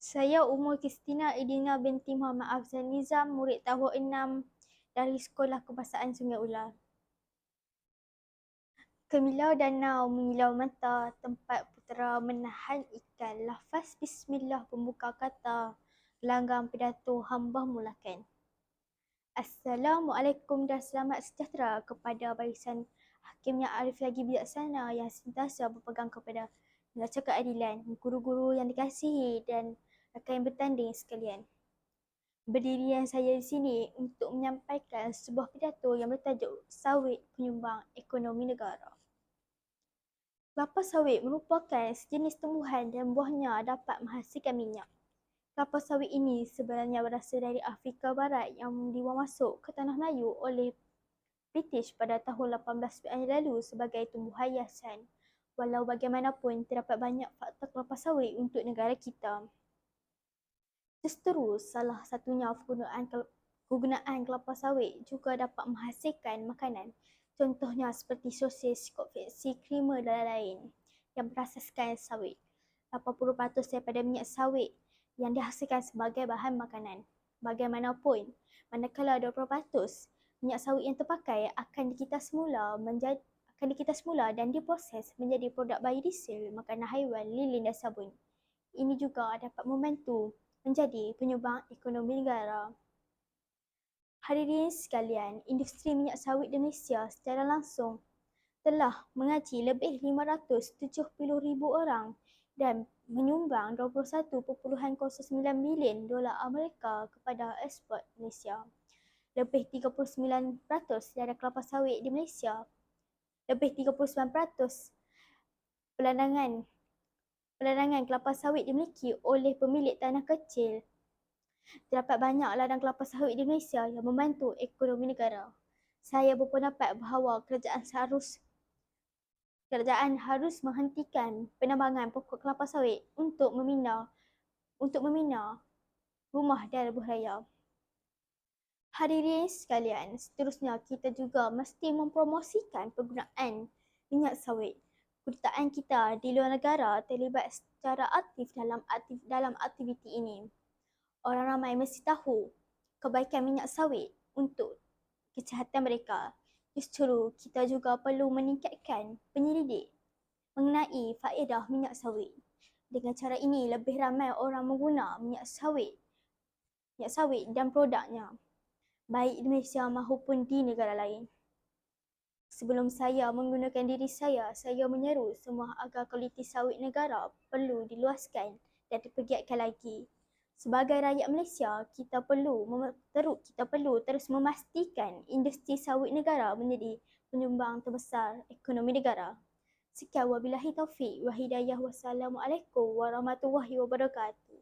Saya Umur Kristina Idina binti Muhammad Afzal Nizam, murid tahun 6 dari Sekolah Kebahasaan Sungai Ular. Kemilau danau mengilau mata, tempat putera menahan ikan. Lafaz Bismillah pembuka kata, gelanggang pidato hamba mulakan. Assalamualaikum dan selamat sejahtera kepada barisan hakim yang arif lagi bijaksana yang sentiasa berpegang kepada neraca keadilan, guru-guru yang dikasihi dan rakan yang bertanding sekalian. Berdirian saya di sini untuk menyampaikan sebuah pidato yang bertajuk Sawit Penyumbang Ekonomi Negara. Kelapa sawit merupakan sejenis tumbuhan dan buahnya dapat menghasilkan minyak. Kelapa sawit ini sebenarnya berasal dari Afrika Barat yang dibawa masuk ke Tanah Melayu oleh British pada tahun 1800 lalu sebagai tumbuhan hiasan. Walau bagaimanapun, terdapat banyak faktor kelapa sawit untuk negara kita. Justru salah satunya penggunaan kelapa sawit juga dapat menghasilkan makanan. Contohnya seperti sosis, konfeksi, krema dan lain-lain yang berasaskan sawit. 80% daripada minyak sawit yang dihasilkan sebagai bahan makanan. Bagaimanapun, manakala 20% minyak sawit yang terpakai akan dikitas semula dan diproses menjadi produk biodiesel, makanan haiwan, lilin dan sabun. Ini juga dapat membantu menjadi penyumbang ekonomi negara. Hadirin sekalian, industri minyak sawit di Malaysia secara langsung telah mengaji lebih 570,000 orang dan menyumbang 21.09 bilion dolar Amerika kepada ekspor Malaysia. Lebih 39% dari kelapa sawit di Malaysia, lebih 39% peladangan kelapa sawit dimiliki oleh pemilik tanah kecil. Terdapat banyak ladang kelapa sawit di Malaysia yang membantu ekonomi negara. Saya berpendapat bahawa kerajaan harus menghentikan penambangan pokok kelapa sawit untuk membina rumah dan lebuh raya. Hadirin sekalian, seterusnya kita juga mesti mempromosikan penggunaan minyak sawit. Kedutaan kita di luar negara terlibat secara aktif dalam aktiviti ini. Orang ramai mesti tahu kebaikan minyak sawit untuk kesihatan mereka. Justru kita juga perlu meningkatkan penyelidik mengenai faedah minyak sawit. Dengan cara ini, lebih ramai orang mengguna minyak sawit dan produknya, baik di Malaysia maupun di negara lain. Sebelum saya menggunakan diri saya menyeru semua agar kualiti sawit negara perlu diluaskan dan dipergiatkan lagi. Sebagai rakyat Malaysia, kita perlu terus memastikan industri sawit negara menjadi penyumbang terbesar ekonomi negara. Sekian wabillahi taufiq wa hidayah. Wassalamualaikum warahmatullahi wabarakatuh.